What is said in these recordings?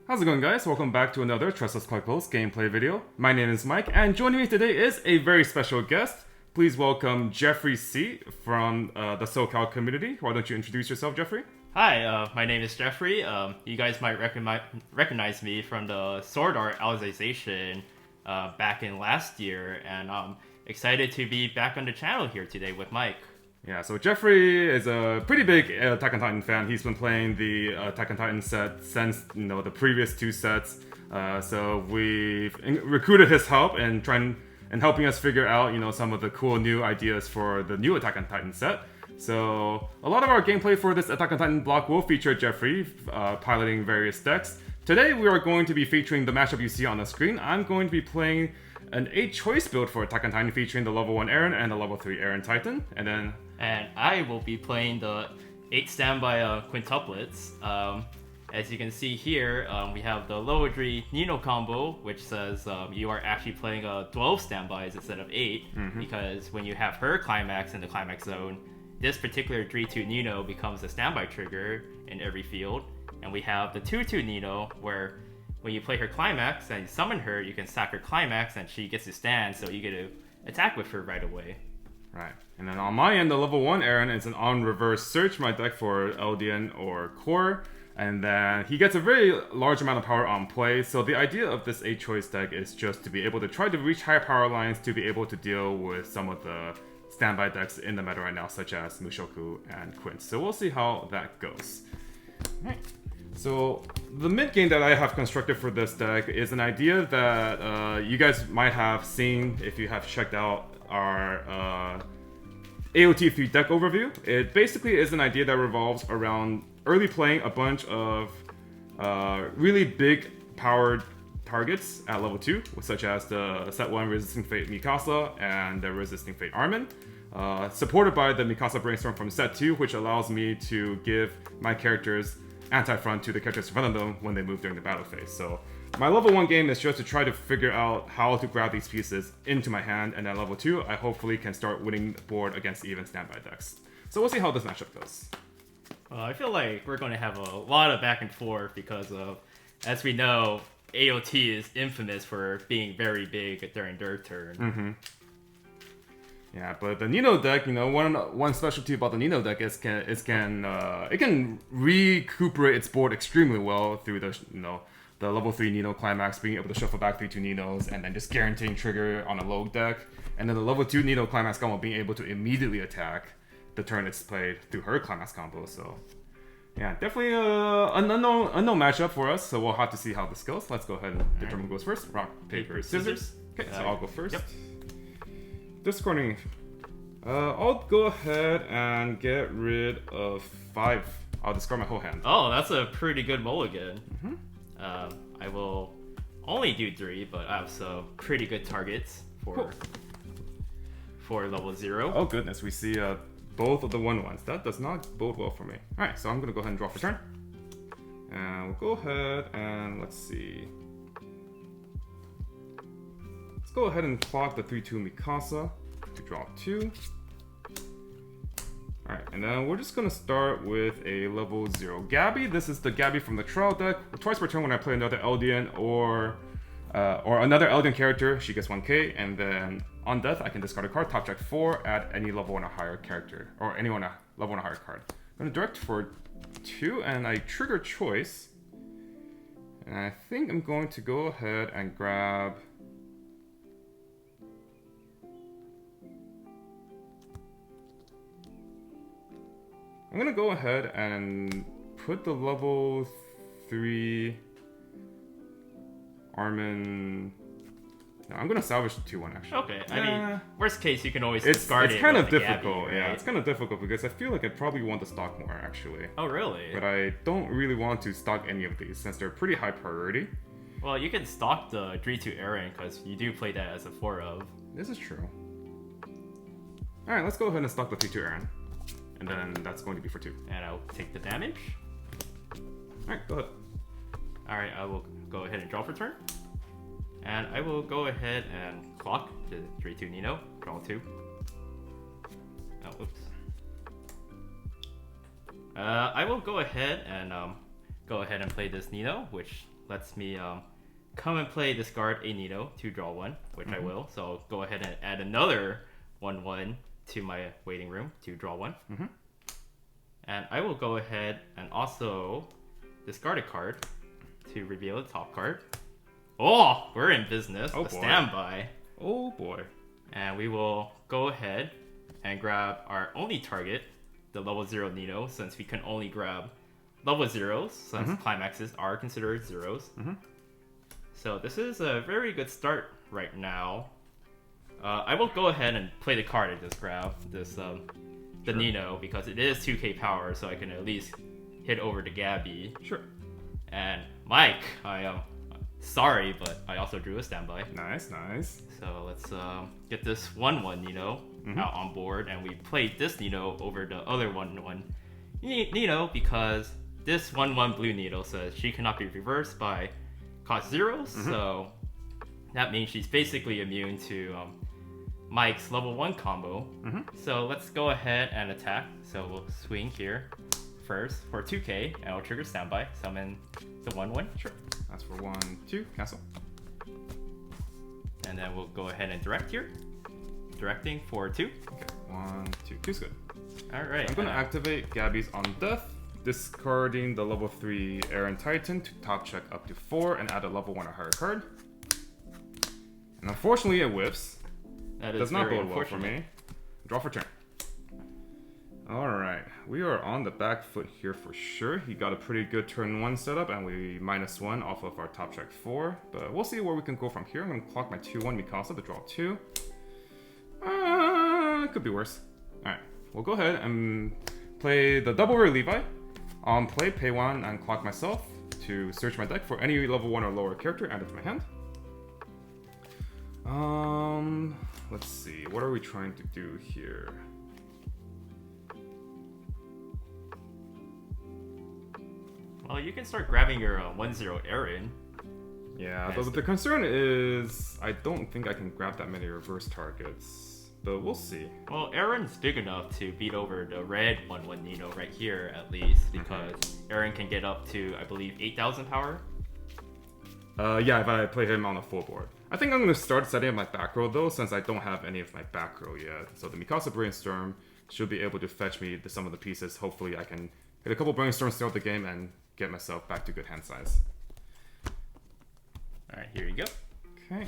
How's it going, guys? Welcome back to another Tressa's Collectibles gameplay video. My name is Mike, and joining me today is a very special guest. Please welcome Jeffrey C. from the SoCal community. Why don't you introduce yourself, Jeffrey? Hi, my name is Jeffrey. You guys might recognize me from the Sword Art Alicization back in last year, and I'm excited to be back on the channel here today with Mike. Yeah, so Jeffrey is a pretty big Attack on Titan fan. He's been playing the Attack on Titan set since the previous two sets. So we've recruited his help and helping us figure out some of the cool new ideas for the new Attack on Titan set. So a lot of our gameplay for this Attack on Titan block will feature Jeffrey piloting various decks. Today we are going to be featuring the matchup you see on the screen. I'm going to be playing an 8-choice build for Attack on Titan featuring the level 1 Aaron and the level 3 Aaron Titan. And I will be playing the 8 Standby Quintuplets. As you can see here, we have the level 3 Nino combo, which says you are actually playing 12 standbys instead of 8, because when you have her climax in the climax zone, this particular 3-2 Nino becomes a standby trigger in every field. And we have the 2-2 Nino, where when you play her climax and you summon her, you can sack her climax and she gets to stand, so you get to attack with her right away. Right. And then on my end, the level 1 Aaron is an on-reverse search my deck for LDN or Core. And then he gets a very large amount of power on play. So the idea of this 8-choice deck is just to be able to try to reach higher power lines to be able to deal with some of the standby decks in the meta right now, such as Mushoku and Quints. So we'll see how that goes. All right. So the mid game that I have constructed for this deck is an idea that you guys might have seen if you have checked out our AOT3 deck overview. It basically is an idea that revolves around early playing a bunch of really big powered targets at level 2, such as the set 1 Resisting Fate Mikasa and the Resisting Fate Armin, supported by the Mikasa Brainstorm from set 2, which allows me to give my characters anti-front to the characters in front of them when they move during the battle phase. So my level 1 game is just to try to figure out how to grab these pieces into my hand, and at level 2, I hopefully can start winning the board against even standby decks. So we'll see how this matchup goes. I feel like we're going to have a lot of back and forth because of, as we know, AOT is infamous for being very big during their turn. Yeah, but the Nino deck, one specialty about the Nino deck is it can recuperate its board extremely well through the level 3 Nino climax, being able to shuffle back 3-2 Ninos and then just guaranteeing trigger on a low deck, and then the level 2 Nino climax combo being able to immediately attack the turn it's played through her climax combo. So yeah, definitely an unknown matchup for us. So we'll have to see how this goes. Let's go ahead and determine who goes first. Rock, paper, scissors. Okay, so I'll go first. Yep. Discarding. I'll go ahead and get rid of 5. I'll discard my whole hand. Oh, that's a pretty good mulligan. I will only do 3, but I have some pretty good targets for level 0. Oh goodness, we see both of the 1/1s. That does not bode well for me. Alright, so I'm gonna go ahead and draw for turn. And we'll go ahead and let's see. Let's go ahead and clock the 3-2 Mikasa to draw 2. Alright, and then we're just gonna start with a level 0 Gabby. This is the Gabby from the trial deck. Twice per turn when I play another Eldian or another Eldian character, she gets 1k, and then on death I can discard a card, top check 4, add any level 1 or higher character, or anyone a level 1 or higher card. I'm gonna direct for 2, and I trigger choice. And I think I'm going to go ahead and grab... I'm gonna go ahead and put the level 3 Armin... No, I'm gonna salvage the 2-1 actually. Okay, I mean, worst case you can always discard it. It's kind of difficult, Gabby, right? yeah. It's kind of difficult because I feel like I probably want to stock more actually. Oh, really? But I don't really want to stock any of these since they're pretty high priority. Well, you can stock the 3-2 Aaron because you do play that as a 4 of. This is true. Alright, let's go ahead and stock the 3-2 Aaron. And then that's going to be for 2. And I'll take the damage. Alright, go ahead. Alright, I will go ahead and draw for turn. And I will go ahead and clock the 3-2 Nino, draw 2. Oh, oops. I will go ahead and play this Nino, which lets me come and play discard a Nino to draw 1, which I will. So I'll go ahead and add another 1/1 to my waiting room to draw 1. And I will go ahead and also discard a card to reveal the top card. Oh, we're in business. Oh, a standby. Oh boy. And we will go ahead and grab our only target, the level 0 Nino, since we can only grab level 0s, since climaxes are considered 0s. So this is a very good start right now. I will go ahead and play the card and just grab this the Nino, because it is 2k power, so I can at least hit over to Gabby. Sure. And Mike, I am sorry, but I also drew a standby. Nice, nice. So let's get this 1/1 Nino out on board, and we played this Nino over the other 1/1 Nino because this 1/1 blue Nino says she cannot be reversed by cost 0s, so that means she's basically immune to Mike's level 1 combo. So let's go ahead and attack. So we'll swing here first for 2k, and I'll trigger standby, summon the 1/1. Sure. That's for 1, 2, cancel. And then we'll go ahead and direct here. Directing for 2. Okay, 1, 2, 2's good. Alright. I'm gonna activate Gabby's on death, discarding the level 3 Aaron Titan to top check up to 4 and add a level 1 or higher card. And unfortunately it whiffs. That is does not very bode well for me. Draw for turn. Alright, we are on the back foot here for sure. He got a pretty good turn 1 setup, and we -1 off of our top check 4. But we'll see where we can go from here. I'm going to clock my 2/1 Mikasa to draw 2. It could be worse. Alright, we'll go ahead and play the double rare Levi. On play, pay 1 and clock myself to search my deck for any level 1 or lower character, add it to my hand. Let's see, what are we trying to do here? Well, you can start grabbing your 1/0 Aaron. Yeah, the concern is I don't think I can grab that many reverse targets, but we'll see. Well, Aaron's big enough to beat over the red 1/1 Nino right here at least, because Aaron can get up to, I believe, 8,000 power. Yeah, if I play him on a full board. I think I'm going to start setting up my back row though, since I don't have any of my back row yet. So the Mikasa Brainstorm should be able to fetch me some of the pieces. Hopefully I can get a couple Brainstorms throughout the game and get myself back to good hand size. Alright, here you go. Okay.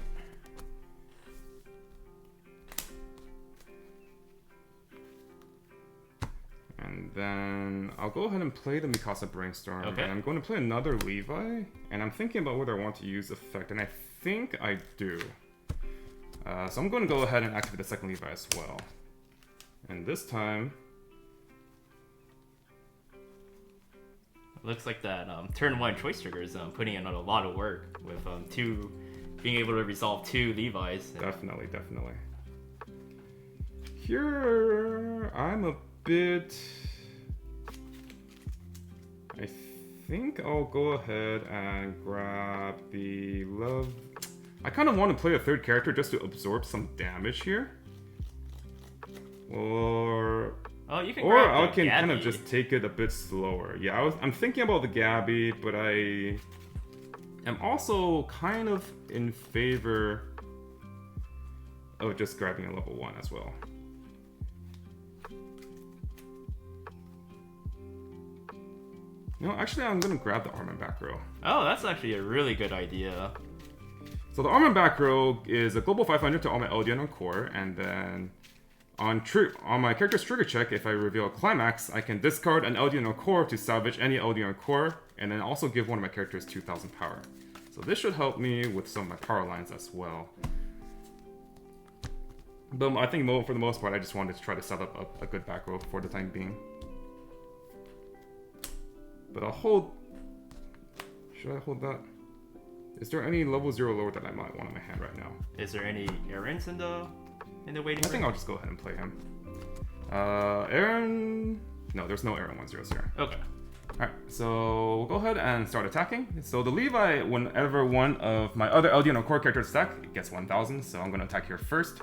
And then I'll go ahead and play the Mikasa Brainstorm. Okay. And I'm going to play another Levi. And I'm thinking about whether I want to use Effect. And I think I do. So I'm going to go ahead and activate the second Levi as well. And this time... Looks like that turn 1 choice trigger is putting in a lot of work with being able to resolve 2 Levi's. Definitely, definitely. Here, I'm a bit... I think I'll go ahead and grab the love... I kind of want to play a third character just to absorb some damage here. Or... Oh, you can or grab I the can kind of Gabby. just take it a bit slower. Yeah, I'm thinking about the Gabby, but I am also kind of in favor of just grabbing a level 1 as well. No, actually I'm going to grab the arm and back row. Oh, that's actually a really good idea. So the arm and back row is a global 500 to all my LDN on core, and then on my character's trigger check, if I reveal a climax, I can discard an LDN or core to salvage any LDN or core, and then also give one of my characters 2,000 power. So this should help me with some of my power lines as well. But I think for the most part, I just wanted to try to set up a good back row for the time being. But I'll hold... Should I hold that? Is there any level 0 lower that I might want in my hand right now? Is there any Aarons in the waiting I think room? I'll just go ahead and play him. Aaron... No, there's no Aaron 1/0s here. Okay. Alright, so we'll go ahead and start attacking. So the Levi, whenever one of my other LDN or core characters attack, it gets 1,000. So I'm going to attack here first.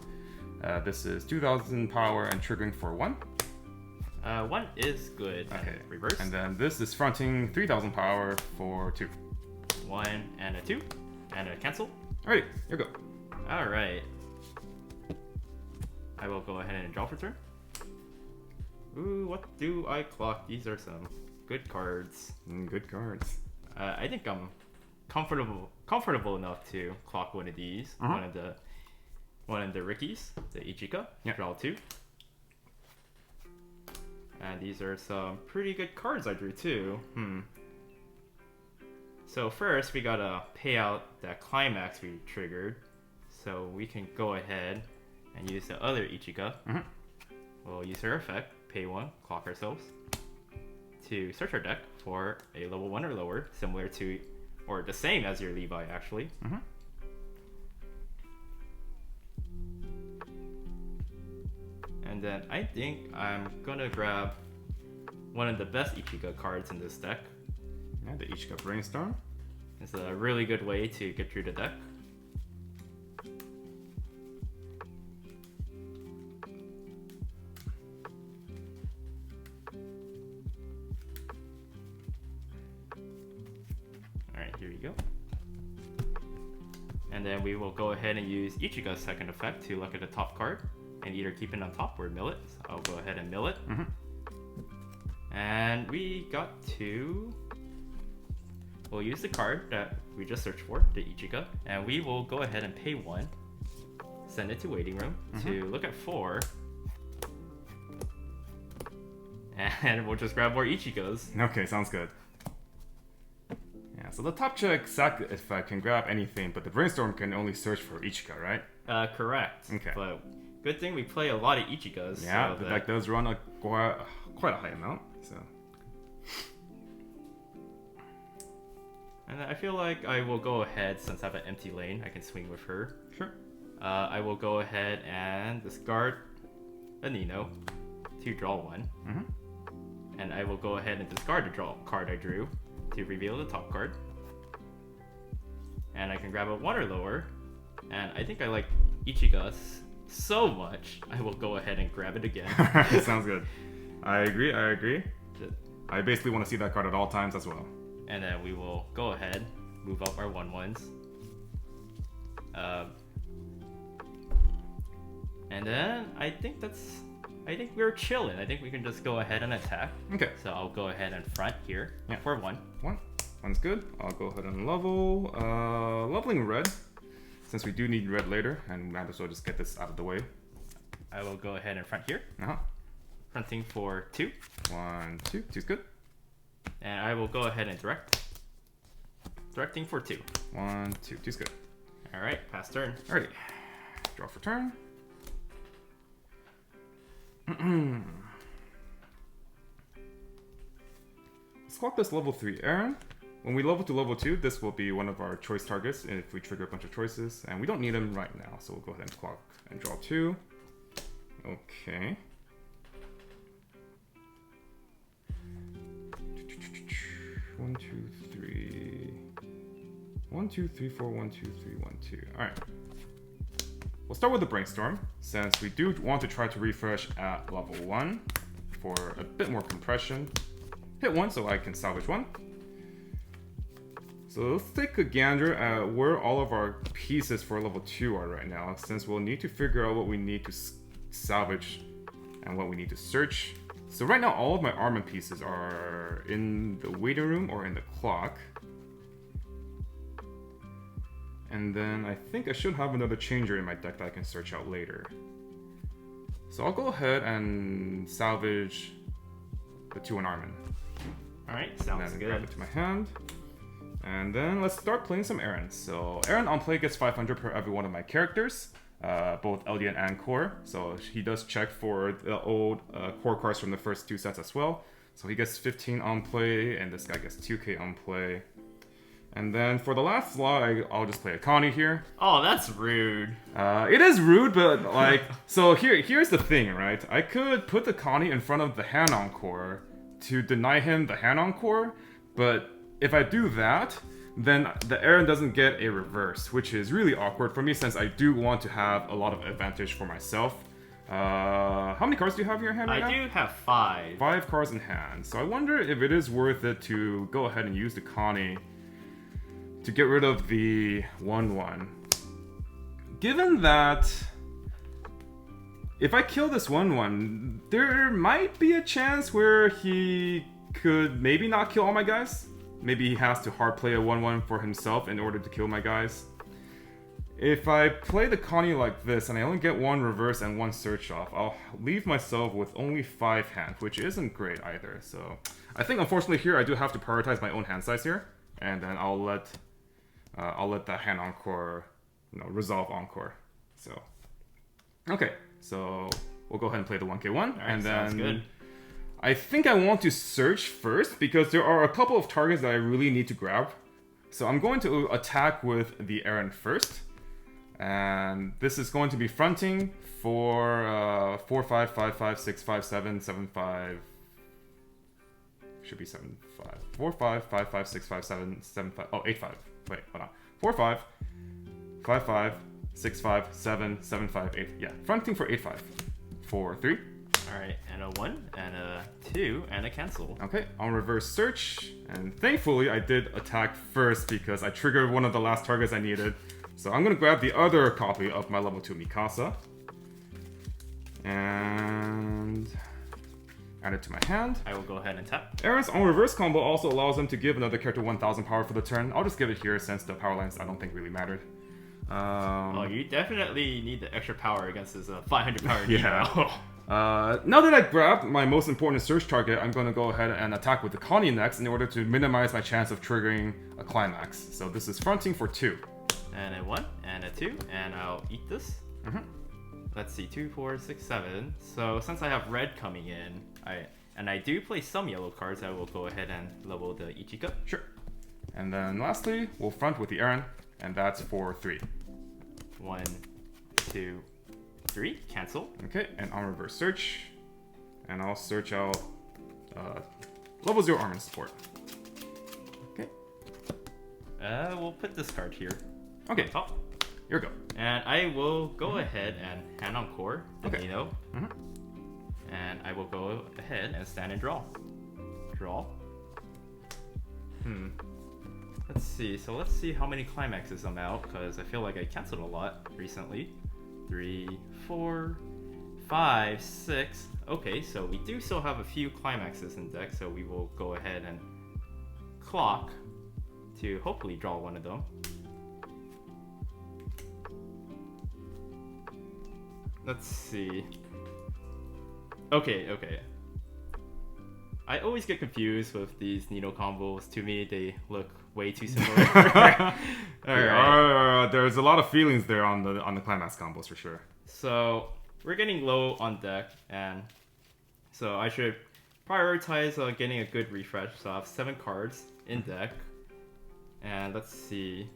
This is 2,000 power and triggering for 1. 1 is good. Okay. Reverse. And then this is fronting 3,000 power for 2. 1 and a 2 and a cancel. Alright, here we go. Alright. I will go ahead and draw for turn. Ooh, what do I clock? These are some good cards. Good cards. I think I'm comfortable enough to clock one of these. One of the Rickies, the Ichika. Draw 2. And these are some pretty good cards I drew too. So first we gotta pay out that climax we triggered. So we can go ahead and use the other Ichika. We'll use her effect, pay 1, clock ourselves, to search our deck for a level 1 or lower, similar to, or the same as your Levi actually. And then I think I'm gonna grab one of the best Ichika cards in this deck. Yeah, the Ichika Brainstorm. It's a really good way to get through the deck. Alright, here you go. And then we will go ahead and use Ichika's second effect to look at the top card and either keep it on top or mill it. So I'll go ahead and mill it. And we got 2. We'll use the card that we just searched for, the Ichika, and we will go ahead and pay 1, send it to waiting room to look at 4, and we'll just grab more Ichikas. Okay, sounds good. Yeah, so the top check sack effect can grab anything, but the Brainstorm can only search for Ichika, right? Correct. Okay. But good thing we play a lot of Ichikas. Yeah, so the deck does run quite a high amount, so... And I feel like I will go ahead, since I have an empty lane, I can swing with her. Sure. I will go ahead and discard a Nino to draw 1. And I will go ahead and discard the draw card I drew to reveal the top card. And I can grab a 1 or lower. And I think I like Ichikas so much, I will go ahead and grab it again. Sounds good. I agree. I basically want to see that card at all times as well. And then we will go ahead, move up our 1/1s. And then I think we're chilling. I think we can just go ahead and attack. Okay. So I'll go ahead and front here for 1. One's good. I'll go ahead and level. Leveling red, since we do need red later, and might as well just get this out of the way. I will go ahead and front here. Fronting for 2. 1, 2. 2's good. And I will go ahead and direct. Directing for 2. 1, 2. 2's good. Alright, pass turn. Alrighty. Draw for turn. Let's clock this level 3 Aaron. When we level to level 2, this will be one of our choice targets if we trigger a bunch of choices. And we don't need them right now, so we'll go ahead and clock and draw 2. Okay. 1, 2, 3. 1, 2, 3, 4, 1, 2, 3, 1, 2. Alright. We'll start with the Brainstorm, since we do want to try to refresh at level 1 for a bit more compression. Hit 1 so I can salvage 1. So let's take a gander at where all of our pieces for level 2 are right now, since we'll need to figure out what we need to salvage and what we need to search. So right now all of my armament pieces are in the waiting room or in the clock. And then I think I should have another changer in my deck that I can search out later. So I'll go ahead and salvage the 2 in Armin. Alright, sounds and then good. grab it to my hand. And then let's start playing some Aaron. So Aaron on play gets 500 per every one of my characters, both LDN and core. So he does check for the old core cards from the first 2 sets as well. So he gets 15 on play, and this guy gets 2k on play. And then for the last slot, I'll just play a Connie here. Oh, that's rude. It is rude, but like, so here's the thing, right? I could put the Connie in front of the hand encore to deny him the hand encore, but if I do that, then the Aaron doesn't get a reverse, which is really awkward for me since I do want to have a lot of advantage for myself. How many cards do you have in your hand right now? I do have 5. 5 cards in hand. So I wonder if it is worth it to go ahead and use the Connie to get rid of the 1/1. Given that if I kill this 1/1, there might be a chance where he could maybe not kill all my guys. Maybe he has to hard play a 1/1 for himself in order to kill my guys. If I play the Connie like this and I only get 1 reverse and 1 search off, I'll leave myself with only 5 hand, which isn't great either. So I think unfortunately here I do have to prioritize my own hand size here, and then I'll let that hand encore, resolve encore. So okay, so we'll go ahead and play the 1k1, Right, and then sounds good. I think I want to search first because there are a couple of targets that I really need to grab. So I'm going to attack with the Aaron first. And this is going to be fronting for 4, 5, 5, 5, 6, 5, 7, 7, 5. Should be 7, 5. 4, 5, 5, 5, 6, 5, 7, 7, 5. Oh, 8, 5. Wait, hold on. 4, 5, 5, 5, 6, 5, 7, 7, 5, 8. Yeah, fronting for 8, 5. 4, 3. Alright, and a 1, and a 2, and a cancel. Okay, on reverse search. And thankfully, I did attack first because I triggered one of the last targets I needed. So I'm going to grab the other copy of my level 2 Mikasa. And add it to my hand. I will go ahead and tap. Aaron's on reverse combo also allows him to give another character 1000 power for the turn. I'll just give it here since the power lines I don't think really mattered. Oh, you definitely need the extra power against this 500 power yeah. Nemo. Now that I grabbed my most important search target, I'm going to go ahead and attack with the Connie next in order to minimize my chance of triggering a climax. So this is fronting for 2. And a 1, and a 2, and I'll eat this. Let's see, 2, 4, 6, 7. So since I have red coming in, I do play some yellow cards, I will go ahead and level the Ichika. Sure. And then lastly, we'll front with the Aaron, and that's for 3. 1, 2, 3, cancel. Okay, and on reverse search, and I'll search out level 0 armor support. Okay. We'll put this card here. Okay, On top. here we go. And I will go ahead and hand on core the Okay. Nino. And I will go ahead and stand and draw. Draw. Let's see. So let's see how many climaxes I'm out, because I feel like I canceled a lot recently. 3, 4, 5, 6. Okay, so we do still have a few climaxes in deck, so we will go ahead and clock to hopefully draw one of them. Let's see. Okay. I always get confused with these Nino combos. To me, they look way too similar. Alright. There's a lot of feelings there on the climax combos for sure. So we're getting low on deck, and so I should prioritize getting a good refresh. So I have 7 cards in deck, and let's see.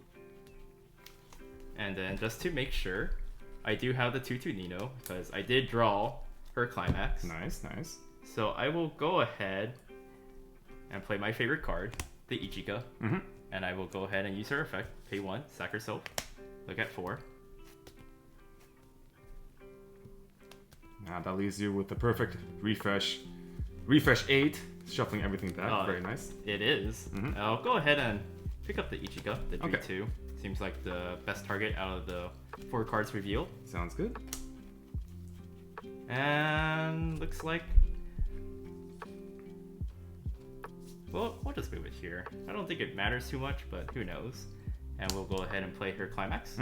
And then just to make sure, I do have the 2/2 Nino because I did draw her climax. Nice. So I will go ahead and play my favorite card, the Ichika. And I will go ahead and use her effect. Pay 1, sack herself. Look at 4. That leaves you with the perfect refresh. Refresh 8, shuffling everything back. Very nice. It is. I'll go ahead and pick up the Ichika, the 3/2. Okay. Seems like the best target out of the 4 cards revealed. Sounds good. And looks like... Well, we'll just move it here. I don't think it matters too much, but who knows. And we'll go ahead and play her climax.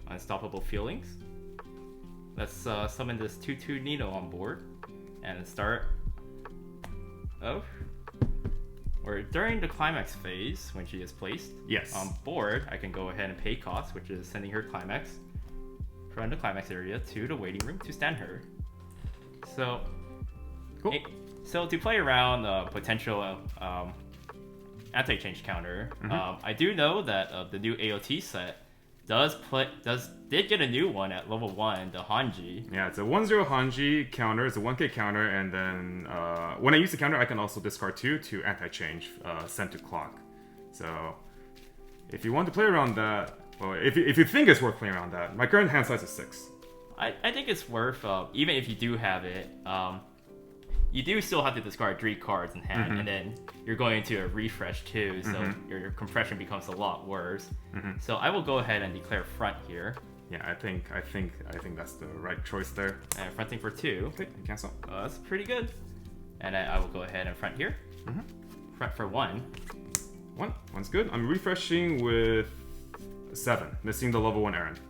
Unstoppable Feelings. Let's summon this 2/2 Nino on board. And start... Or during the climax phase, when she is placed on board, I can go ahead and pay cost, which is sending her climax from the climax area to the waiting room to stand her. So, cool. So to play around potential anti-change counter, I do know that the new AOT set did get a new one at level 1, the Hanji. Yeah, it's a 1/0 Hanji counter, it's a 1k counter, and then when I use the counter, I can also discard 2 to anti-change, send to clock. So if you want to play around that, or if you think it's worth playing around that, my current hand size is 6. I think it's worth, even if you do have it, you do still have to discard 3 cards in hand, and then you're going to a refresh too, so your compression becomes a lot worse. So I will go ahead and declare front here. Yeah, I think that's the right choice there. And fronting for 2. Okay, cancel. That's pretty good. And I will go ahead and front here. Front for 1. One's good. I'm refreshing with 7, missing the level 1 errand.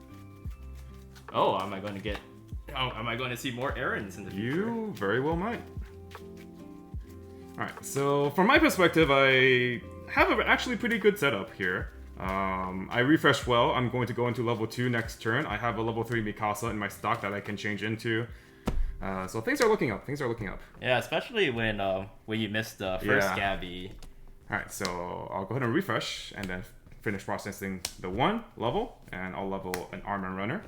Oh, am I going to see more errands in the future? You very well might. Alright, so from my perspective, I have an actually pretty good setup here. I refreshed well. I'm going to go into level 2 next turn. I have a level 3 Mikasa in my stock that I can change into. So things are looking up. Yeah, especially when you missed the first Gabby. Alright, so I'll go ahead and refresh and then finish processing the 1 level, and I'll level an armor runner.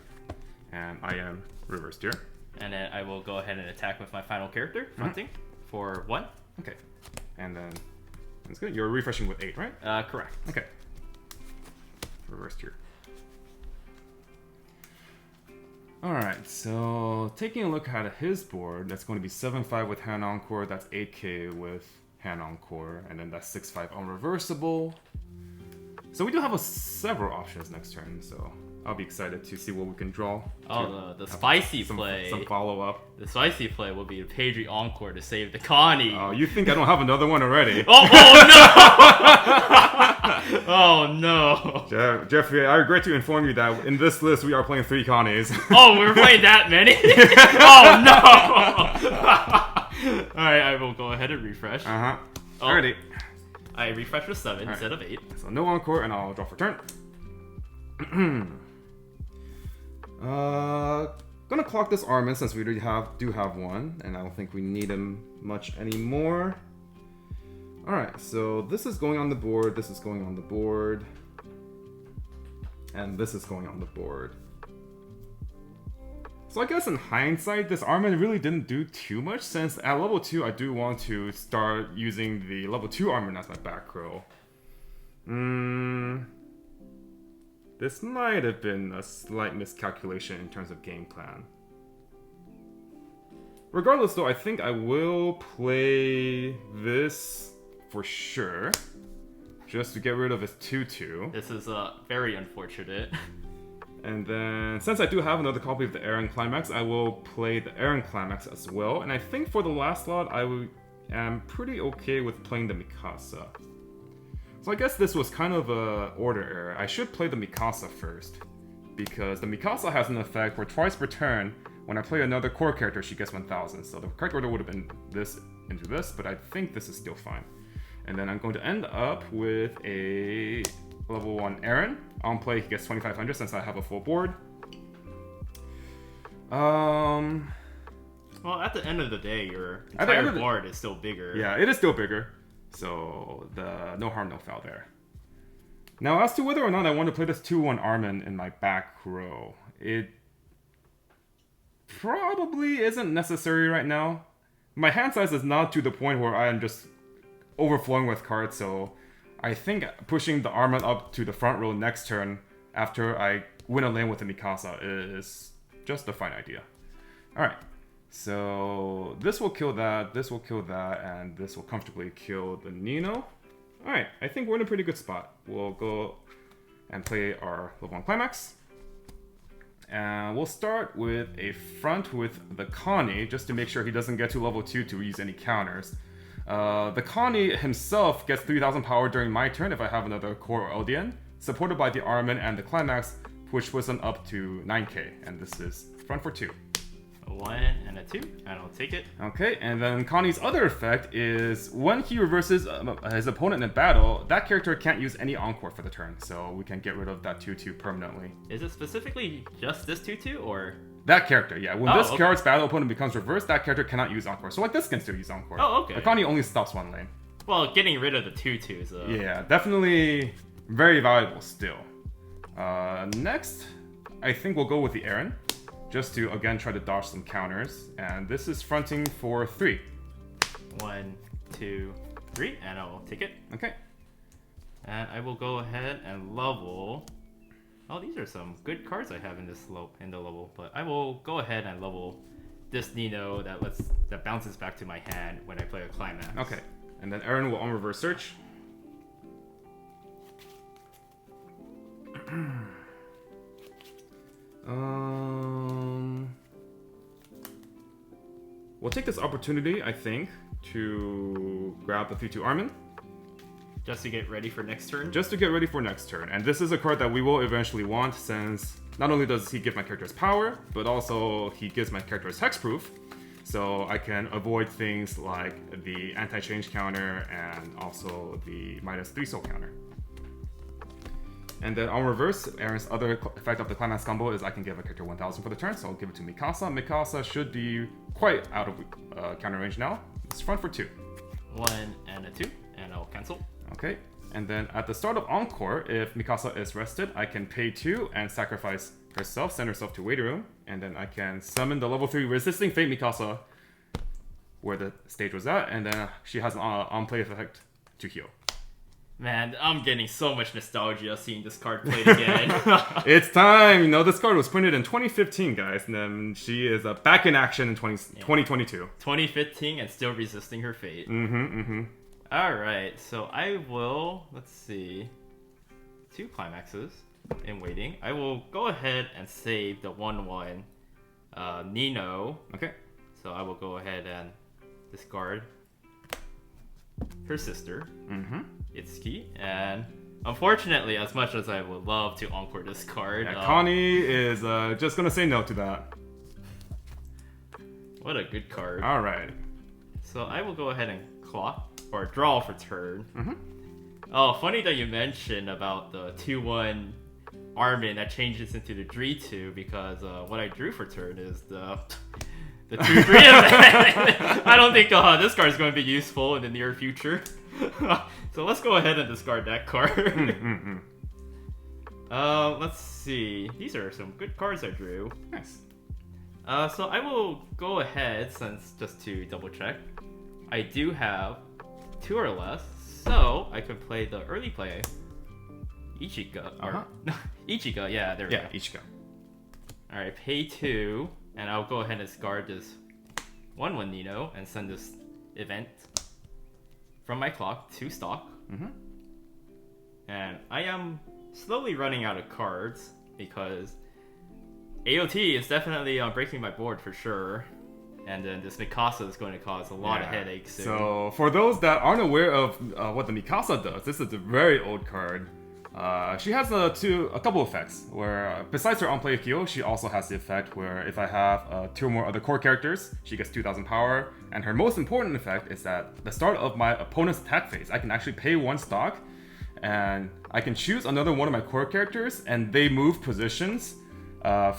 And I am reversed here. And then I will go ahead and attack with my final character, fronting, for 1. Okay. And then that's good. You're refreshing with 8, right? Correct. Okay. Reversed here. Alright, so taking a look at his board, that's going to be 7-5 with Hand Encore, that's 8k with Hand Encore, and then that's 6-5 unreversible. So we do have several options next turn, so I'll be excited to see what we can draw. Oh, the spicy play. Some follow-up. The spicy play will be a Pedri Encore to save the Connie. Oh, you think I don't have another one already? Oh no! Oh no! Jeffrey, I regret to inform you that in this list we are playing 3 Connies. Oh, we're playing that many? Oh no! Alright, I will go ahead and refresh. Alrighty. I refresh with 7 instead of 8. So no Encore, and I'll draw for turn. Gonna clock this Armin since we do have one, and I don't think we need him much anymore. Alright, so this is going on the board, this is going on the board, and this is going on the board. So I guess in hindsight, this Armin really didn't do too much, since at level 2 I do want to start using the level 2 Armin as my back row. This might have been a slight miscalculation in terms of game plan. Regardless though, I think I will play this for sure, just to get rid of his 2-2. This is very unfortunate. And then, since I do have another copy of the Aaron Climax, I will play the Aaron Climax as well. And I think for the last slot, am pretty okay with playing the Mikasa. So I guess this was kind of a order error. I should play the Mikasa first, because the Mikasa has an effect where twice per turn, when I play another core character, she gets 1000. So the correct order would have been this into this, but I think this is still fine. And then I'm going to end up with a level 1 Aaron. On play, he gets 2500 since I have a full board. Well, at the end of the day, your entire board is still bigger. Yeah, it is still bigger. So, no harm, no foul there. Now, as to whether or not I want to play this 2-1 Armin in my back row, it probably isn't necessary right now. My hand size is not to the point where I am just overflowing with cards, so I think pushing the Armin up to the front row next turn after I win a lane with the Mikasa is just a fine idea. Alright, so this will kill that, and this will comfortably kill the Nino. Alright, I think we're in a pretty good spot. We'll go and play our level 1 Climax. And we'll start with a front with the Connie, just to make sure he doesn't get to level 2 to use any counters. The Connie himself gets 3000 power during my turn if I have another core LDN, supported by the Armin and the Climax, which puts them up to 9k, and this is front for 2. A 1 and a 2, and I'll take it. Okay, and then Connie's other effect is when he reverses his opponent in battle, that character can't use any Encore for the turn, so we can get rid of that 2-2 permanently. Is it specifically just this 2-2, or...? That character, yeah. When this card's battle opponent becomes reversed, that character cannot use Encore. So like this can still use Encore. Oh, okay. The Connie only stops one lane. Well, getting rid of the 2-2s, yeah, definitely very valuable still. Next, I think we'll go with the Aaron, just to, again, try to dodge some counters. And this is fronting for 3. 1, 2, 3, and I'll take it. Okay. And I will go ahead and level... Oh, these are some good cards I have in the level, but I will go ahead and level this Nino that bounces back to my hand when I play a climax. Okay, and then Aaron will on reverse search. We'll take this opportunity, I think, to grab the 3/2 Armin. Just to get ready for next turn? Just to get ready for next turn. And this is a card that we will eventually want, since not only does he give my characters power, but also he gives my characters hexproof. So I can avoid things like the anti-change counter and also the -3 soul counter. And then on reverse, Aaron's other effect of the climax combo is I can give a character 1000 for the turn, so I'll give it to Mikasa. Mikasa should be quite out of counter range now. It's front for 2. 1 and a 2, and I'll cancel. Okay, and then at the start of Encore, if Mikasa is rested, I can pay 2 and sacrifice herself, send herself to waiting room, and then I can summon the level 3 Resisting Fate Mikasa, where the stage was at, and then she has an on-play effect to heal. Man, I'm getting so much nostalgia seeing this card played again. It's time! You know, this card was printed in 2015, guys, and then she is back in action in 2022. 2015 and still resisting her fate. Mm-hmm. Alright, so I will, let's see, 2 climaxes in waiting. I will go ahead and save the 1/1 Nino. Okay. So I will go ahead and discard her sister, Itsuki, and unfortunately, as much as I would love to encore this card, Connie is just gonna say no to that. What a good card. Alright. So I will go ahead and clock, or draw for turn. Oh, funny that you mentioned about the 2/1 Armin that changes into the 3/2, because what I drew for turn is the 2/3 event. I don't think this card is going to be useful in the near future. So let's go ahead and discard that card. Let's see. These are some good cards I drew. Nice. So I will go ahead, since just to double check, I do have 2 or less, so I can play the early play Ichika. Ichika, yeah, there we go. Yeah, Ichika. Alright, pay 2, and I'll go ahead and discard this 1/1 Nino and send this event from my clock to stock. And I am slowly running out of cards because AOT is definitely breaking my board for sure. And then this Mikasa is going to cause a lot of headaches soon. So for those that aren't aware of what the Mikasa does, this is a very old card. She has a couple effects where, besides her on-play heal, she also has the effect where if I have 2 or more other core characters, she gets 2000 power. And her most important effect is that the start of my opponent's attack phase, I can actually pay 1 stock, and I can choose another one of my core characters, and they move positions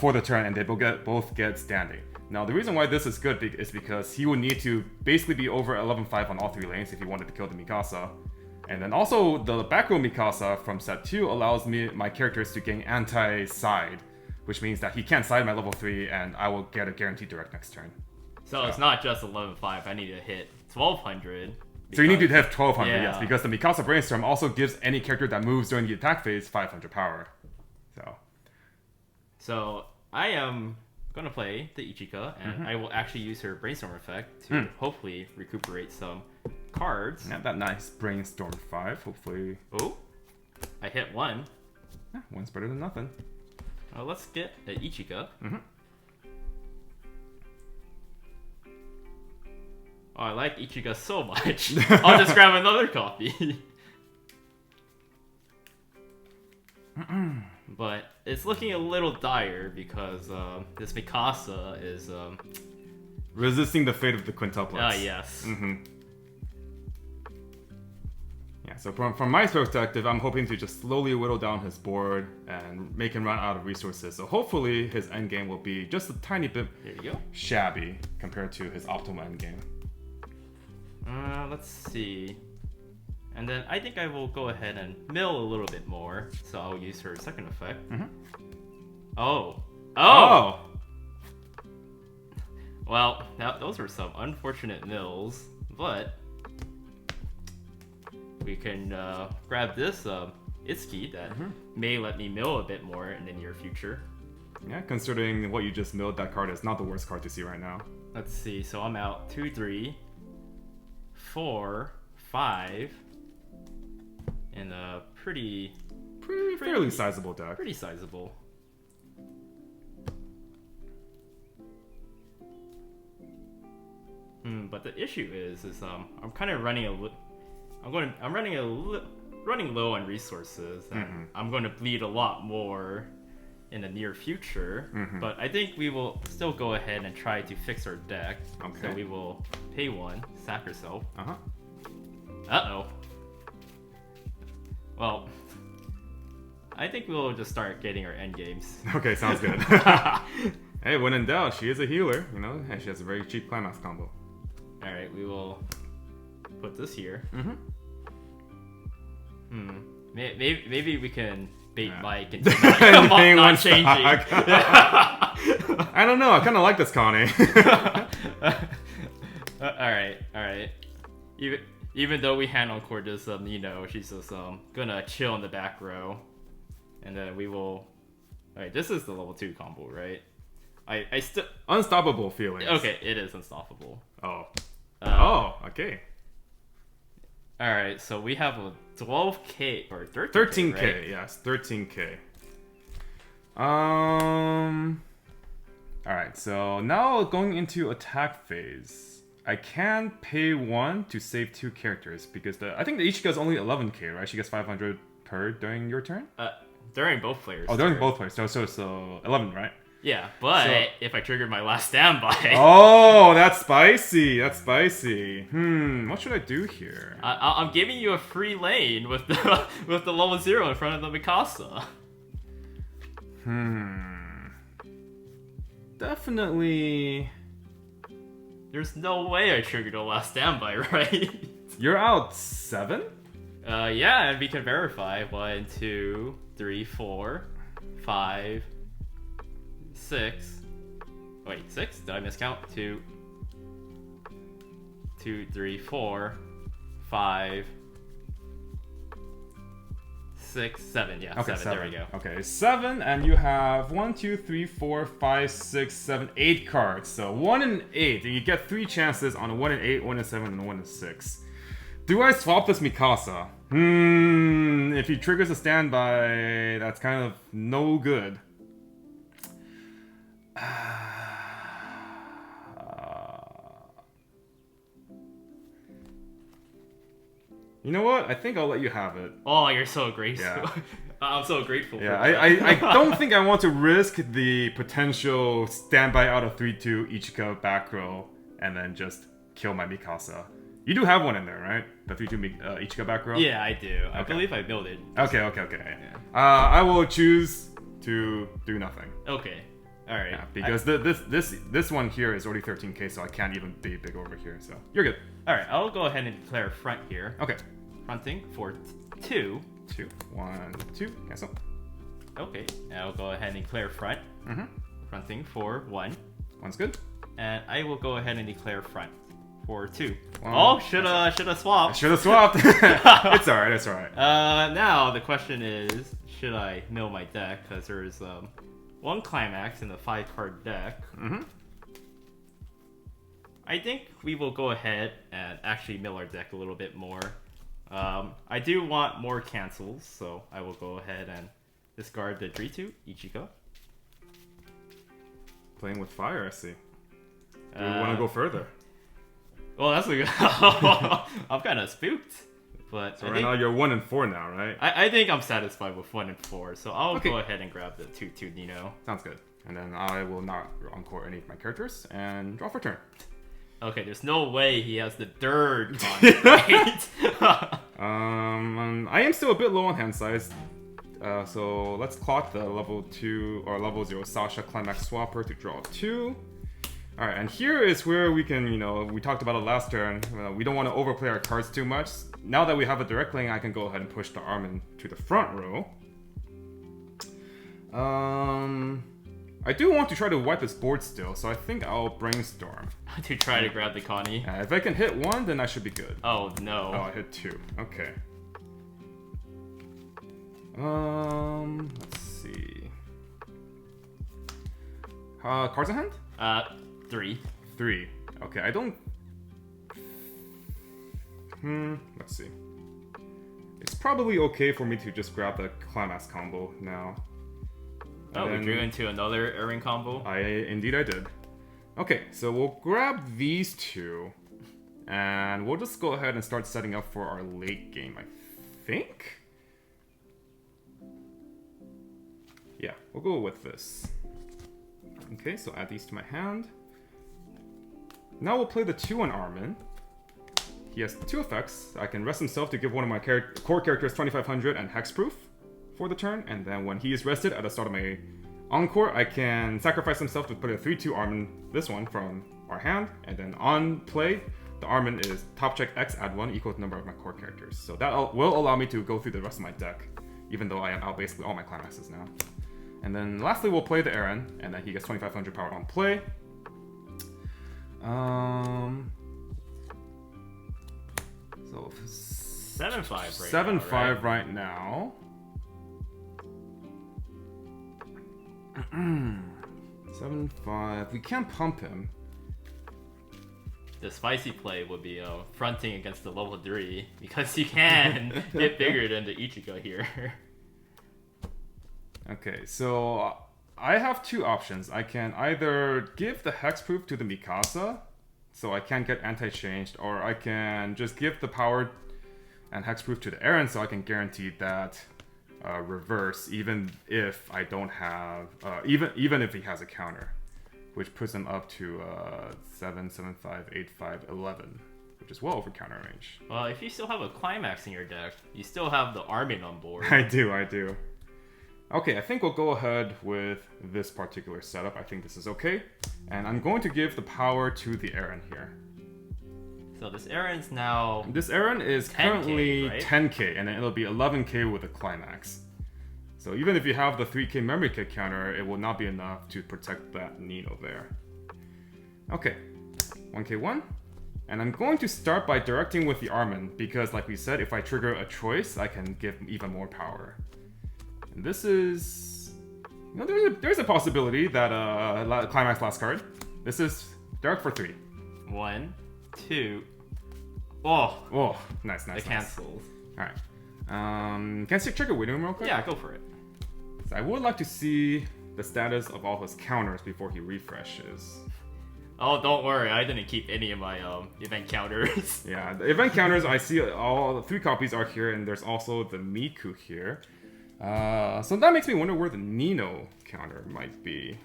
for the turn, and they both get standing. Now, the reason why this is good is because he would need to basically be over 11-5 on all 3 lanes if he wanted to kill the Mikasa. And then also, the back row Mikasa from set 2 allows my characters to gain anti-side, which means that he can't side my level 3, and I will get a guaranteed direct next turn. So it's not just 11-5, I need to hit 1200. So you need to hit 1200, yeah. Yes, because the Mikasa Brainstorm also gives any character that moves during the attack phase 500 power. So I am going to play the Ichika, and I will actually use her Brainstorm effect to hopefully recuperate some cards. Yeah, that nice Brainstorm 5, hopefully. Oh, I hit 1. Yeah, 1's better than nothing. Well, let's get the Ichika. Oh, I like Ichika so much. I'll just grab another copy. But it's looking a little dire because this Mikasa is... resisting the fate of the quintuplets. Yes. Yeah, so from my perspective, I'm hoping to just slowly whittle down his board and make him run out of resources. So hopefully his endgame will be just a tiny bit shabby compared to his optimal endgame. Let's see. And then I think I will go ahead and mill a little bit more. So I'll use her second effect. Oh! Well, those were some unfortunate mills, but we can grab this Itsuki that may let me mill a bit more in the near future. Yeah, considering what you just milled, that card is not the worst card to see right now. Let's see. So I'm out 2, 3, 4, 5, and a pretty fairly sizable deck. Pretty sizable. But the issue is I'm kind of running running low on resources, and I'm going to bleed a lot more in the near future. But I think we will still go ahead and try to fix our deck. Okay. So we will pay 1, sack yourself. Uh-huh. Well, I think we'll just start getting our end games. Okay, sounds good. Hey, when in doubt, she is a healer, you know, and she has a very cheap climax combo. Alright, we will put this here. Maybe we can bait Mike into not changing. I don't know, I kind of like this Connie. Alright. Even though we hand on court this, she's just gonna chill in the back row. And then we will... Alright, this is the level 2 combo, right? I still... Unstoppable feelings. Okay, it is unstoppable. Okay. Alright, so we have a 12k or 13k, 13k, right? yes, 13k. Alright, so now going into attack phase. I can pay 1 to save 2 characters because I think the Ichika is only 11k, right? She gets 500 per during your turn? During both players. Oh, during both players. So 11, right? Yeah, but if I triggered my last standby... Oh, that's spicy. What should I do here? I'm giving you a free lane with the with the level 0 in front of the Mikasa. Definitely... There's no way I triggered the last standby, right? You're out 7? Yeah, and we can verify. 1, 2, 3, 4, 5, 6. Wait, 6? Did I miscount? 2, 3, 4, 5, 6, 7. Yeah, okay, 7. There we go. Okay, 7, and you have 1, 2, 3, 4, 5, 6, 7, 8 cards. So 1 in 8, and you get 3 chances on a 1 in 8, 1 in 7, and 1 in 6. Do I swap this Mikasa? If he triggers a standby, that's kind of no good. You know what? I think I'll let you have it. Oh, you're so grateful. Yeah. I'm so grateful for that. I don't think I want to risk the potential standby out of 3-2 Ichika back row and then just kill my Mikasa. You do have one in there, right? The 3-2 Ichika back row? Yeah, I do. I believe I built it. Okay. Yeah. I will choose to do nothing. Okay. Alright. Yeah, because this one here is already 13k, so I can't even be big over here, so you're good. Alright, I'll go ahead and declare front here. Okay. Fronting for 2. 2. 1, 2. Cancel. Okay. And I'll go ahead and declare front. Fronting for 1. 1's good. And I will go ahead and declare front for 2. 1. Oh, should have swapped. I should have swapped. It's alright. Now the question is, should I mill my deck? Because there's 1 climax in the 5-card deck. I think we will go ahead and actually mill our deck a little bit more. I do want more cancels, so I will go ahead and discard the 3-2 Ichika. Playing with fire, I see. Do we want to go further? Well, that's a I'm kind of spooked. But so right now you're 1 and 4 now, right? I think I'm satisfied with 1 and 4, so I'll go ahead and grab the 2-2 Nino. Sounds good. And then I will not encore any of my characters and draw for turn. Okay, there's no way he has the dirt con, right? I am still a bit low on hand size. So let's clock the level 2 or level 0 Sasha Climax Swapper to draw 2. Alright, and here is where we can, we talked about it last turn. We don't want to overplay our cards too much. Now that we have a direct lane, I can go ahead and push the Armin to the front row. I do want to try to wipe his board still, so I think I'll brainstorm. To try to grab the Connie? If I can hit 1, then I should be good. Oh, no. Oh, I hit 2. Okay. Let's see. Cards in hand? 3. 3. Okay, I don't... let's see. It's probably okay for me to just grab the Climax combo now. Oh, we drew into another Aaron combo? Indeed I did. Okay, so we'll grab these two. And we'll just go ahead and start setting up for our late game, I think? Yeah, we'll go with this. Okay, so add these to my hand. Now we'll play the 2-1 Armin. He has 2 effects. I can rest himself to give one of my core characters 2500 and hexproof for the turn. And then when he is rested at the start of my encore, I can sacrifice himself to put a 3-2 Armin, this one, from our hand. And then on play, the Armin is top check X, add 1 equal to the number of my core characters. So that will allow me to go through the rest of my deck, even though I am out basically all my climaxes now. And then lastly, we'll play the Aaron, and then he gets 2500 power on play. So 7-5 right 7-5 now, right? right now. 7-5. We can't pump him. The spicy play would be fronting against the level 3, because you can get bigger than the Ichigo here. Okay, so I have 2 options. I can either give the hexproof to the Mikasa, so I can't get anti-changed, or I can just give the power and hexproof to the Aaron, so I can guarantee that reverse, even if I don't have, even if he has a counter, which puts him up to 7, 7, 5, 8, 5, 11, which is well over counter range. Well, if you still have a climax in your deck, you still have the Armin on board. I do. Okay, I think we'll go ahead with this particular setup. I think this is okay. And I'm going to give the power to the Aaron here. So this Aaron's now... This Aaron is 10K, currently right? 10k, and then it'll be 11k with a climax. So even if you have the 3k memory kit counter, it will not be enough to protect that Nino there. Okay, 1k1. And I'm going to start by directing with the Armin, because like we said, if I trigger a choice, I can give even more power. And this is... You know, there's a possibility that climax last card. This is direct for 3. 1, 2... Oh, nice. It cancels. Alright. Can I see trigger waiting room real quick? Yeah, go for it. So I would like to see the status of all his counters before he refreshes. Oh, don't worry, I didn't keep any of my event counters. Yeah, the event counters, I see all the 3 copies are here, and there's also the Miku here. So that makes me wonder where the Nino counter might be.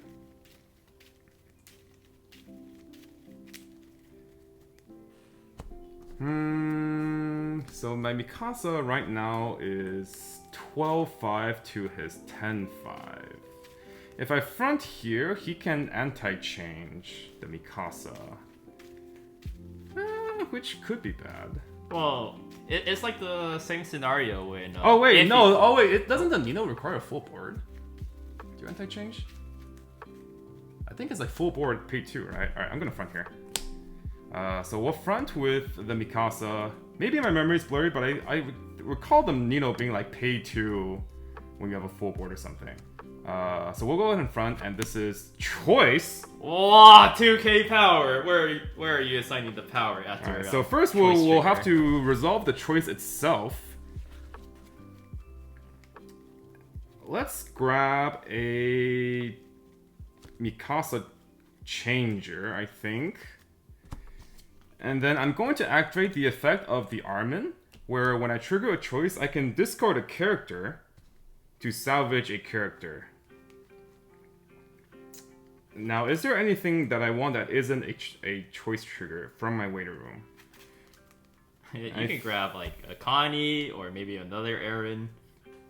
So my Mikasa right now is 12-5 to his 10-5. If I front here, he can anti-change the Mikasa. Which could be bad. Well, it's like the same scenario when... It doesn't the Nino require a full board? Do you anti-change? I think it's like full board pay 2, right? Alright, I'm gonna front here. So we'll front with the Mikasa. Maybe my memory's blurry, but I recall the Nino being like pay 2 when you have a full board or something. So we'll go ahead and front, and this is choice. Wow, 2k power. Where are you assigning the power after? Alright, so first we'll have to resolve the choice itself. Let's grab a Mikasa changer, I think. And then I'm going to activate the effect of the Armin, where when I trigger a choice, I can discard a character to salvage a character. Now, is there anything that I want that isn't a choice trigger from my waiting room? You can grab like a Connie or maybe another Aaron.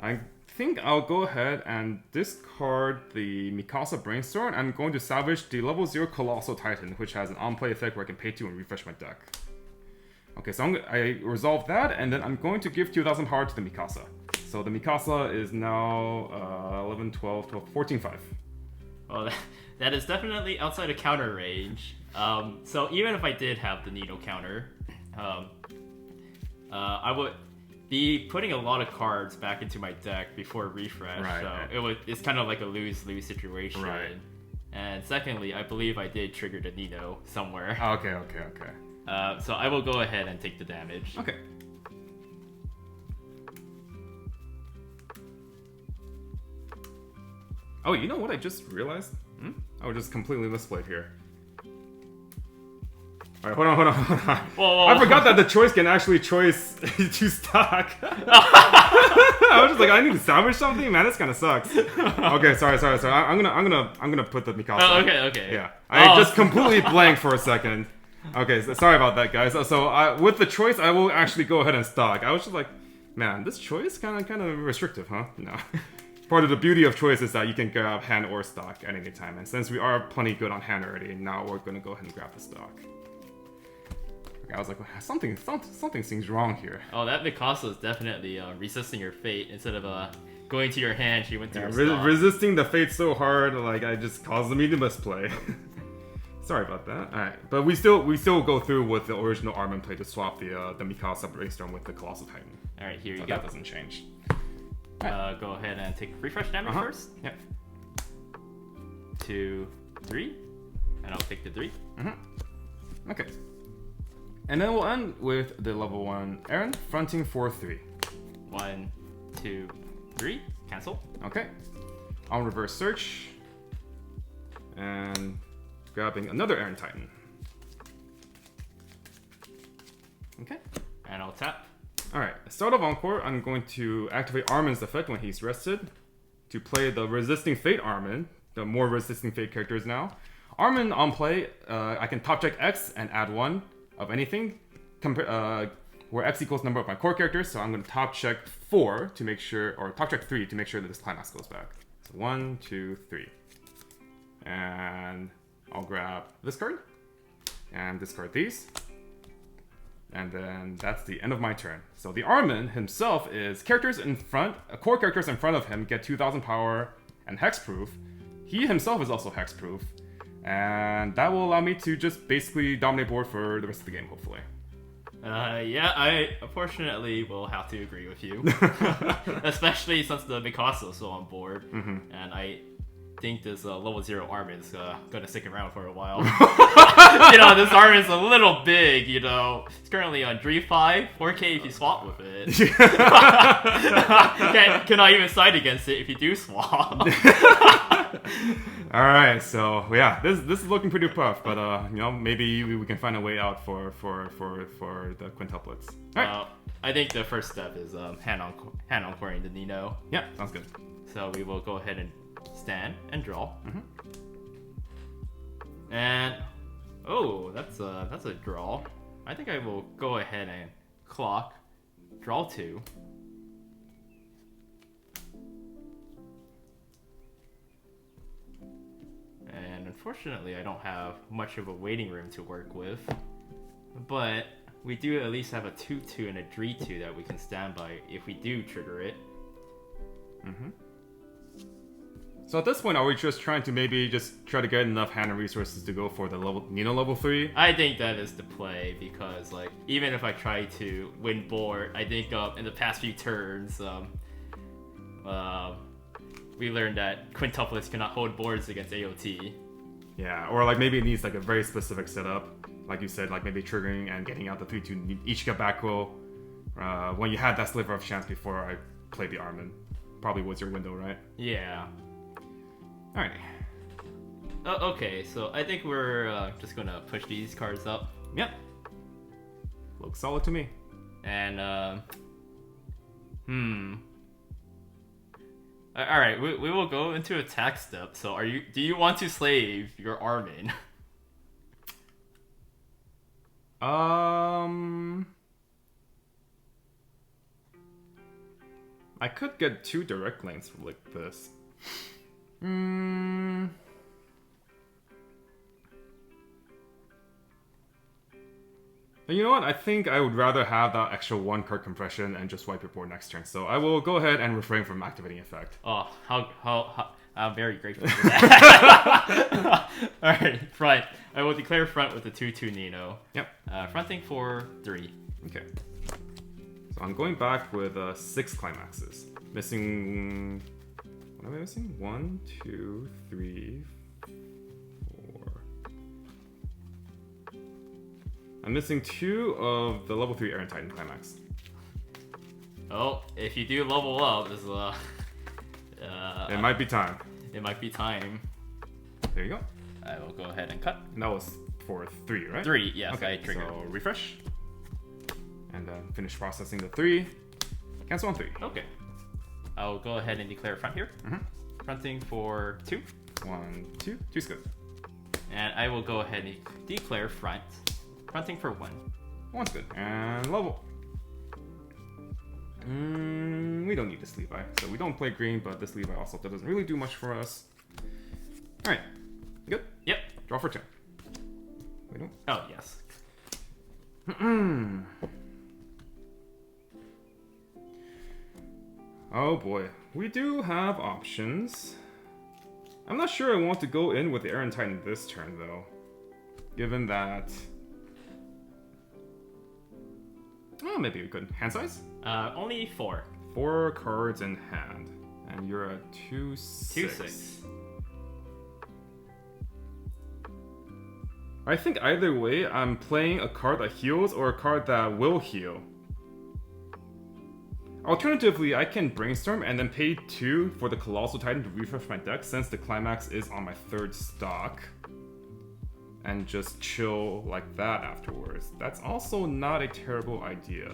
I think I'll go ahead and discard the Mikasa Brainstorm. I'm going to salvage the level 0 Colossal Titan, which has an on-play effect where I can pay 2 and refresh my deck. Okay, so I resolve that, and then I'm going to give 2,000 power to the Mikasa. So the Mikasa is now 11, 12, 12, 14, 5. Well, that is definitely outside of counter range. So even if I did have the Nino counter, I would be putting a lot of cards back into my deck before refresh. Right, so it's kind of like a lose-lose situation. Right. And secondly, I believe I did trigger the Nino somewhere. Okay. So I will go ahead and take the damage. Okay. Oh, you know what I just realized? I was just completely misplayed here. Alright, hold on. Whoa. I forgot that the choice can actually choice to stock. I was just like, I need to salvage something? Man, this kind of sucks. Okay, sorry. I'm gonna put the Mikasa. Oh, okay. Yeah. I just completely blanked for a second. Okay, so sorry about that, guys. So with the choice, I will actually go ahead and stock. I was just like, man, this choice kind of restrictive, huh? No. Part of the beauty of choice is that you can grab hand or stock at any time. And since we are plenty good on hand already, now we're gonna go ahead and grab the stock. Okay, I was like, something seems wrong here. Oh, that Mikasa is definitely resisting your fate. Instead of going to your hand, she went to your stock. Resisting the fate so hard, like I just caused me to misplay. Sorry about that. Alright, but we still go through with the original Armin play to swap the Mikasa Brainstorm with the Colossal Titan. Alright, here you go. That doesn't change. Go ahead and take refresh damage first. Yep. 2, 3, and I'll take the 3. Okay. And then we'll end with the level 1 Aaron, fronting for 3. 1, 2, 3. Cancel. Okay. I'll reverse search. And grabbing another Aaron Titan. Okay. And I'll tap. Alright, start of Encore, I'm going to activate Armin's effect when he's rested to play the Resisting Fate Armin, the more Resisting Fate characters now. Armin on play, I can top check X and add 1 of anything, where X equals number of my core characters, so I'm going to top check 4 to make sure, or top check 3 to make sure that this climax goes back. So 1, 2, 3. And I'll grab this card, and discard these. And then that's the end of my turn. So the Armin himself is core characters in front of him get 2000 power and hexproof. He himself is also hexproof. And that will allow me to just basically dominate board for the rest of the game, hopefully. Yeah, I unfortunately will have to agree with you. Especially since the Mikasa is still on board. And I think this level 0 Armin is gonna stick around for a while. This Armin is a little big, It's currently on 3-5, 4k if you swap with it. Cannot even side against it if you do swap. Alright, so yeah, this is looking pretty tough, but maybe we can find a way out for the quintuplets. Alright. I think the first step is hand on coring the Nino. Yeah, sounds good. So we will go ahead and stand and draw. And that's a draw. I think I will go ahead and clock, draw 2. And unfortunately I don't have much of a waiting room to work with. But we do at least have a 2-2 and a 3-2 that we can stand by if we do trigger it. So at this point, are we just trying to maybe just try to get enough hand and resources to go for the Nino level 3? I think that is the play because, even if I try to win board, I think in the past few turns, we learned that quintuplets cannot hold boards against AOT. Yeah, or maybe it needs a very specific setup, like you said, maybe triggering and getting out the 3-2 each get back roll. When you had that sliver of chance before I played the Armin, probably was your window, right? Yeah. Alright. Okay, so I think we're just gonna push these cards up. Yep. Looks solid to me. And, Alright, we will go into attack step. So do you want to slave your Armin? I could get 2 direct lanes like this. You know what? I think I would rather have that extra 1 card compression and just wipe your board next turn. So I will go ahead and refrain from activating effect. Oh, how I'm very grateful for that. Alright, front. I will declare front with the 2-2 Nino. Yep. Fronting for 3. Okay. So I'm going back with 6 climaxes. Missing... What am I missing? 1, 2, 3, I'm missing 2 of the level 3 Iron Titan Climax. Oh, if you do level up, this It might be time. It might be time. There you go. I will go ahead and cut. And that was for 3, right? 3, yes, Okay, I triggered. so refresh. And then finish processing the 3. Cancel on 3. Okay. I'll go ahead and declare front here. Fronting for 2. 1, 2. 2's good. And I will go ahead and declare front. Fronting for 1. 1's good. And level. We don't need this Levi. So we don't play green, but this Levi also doesn't really do much for us. Alright. Good? Yep. Draw for 10. We don't. Oh, yes. Oh boy. We do have options. I'm not sure I want to go in with the Iron Titan this turn, though. Given that... Oh, maybe we could. Hand size? Only 4. 4 cards in hand. And you're at 2/6. 2/6. I think either way, I'm playing a card that heals or a card that will heal. Alternatively, I can brainstorm and then pay 2 for the Colossal Titan to refresh my deck since the Climax is on my 3rd stock. And just chill like that afterwards. That's also not a terrible idea.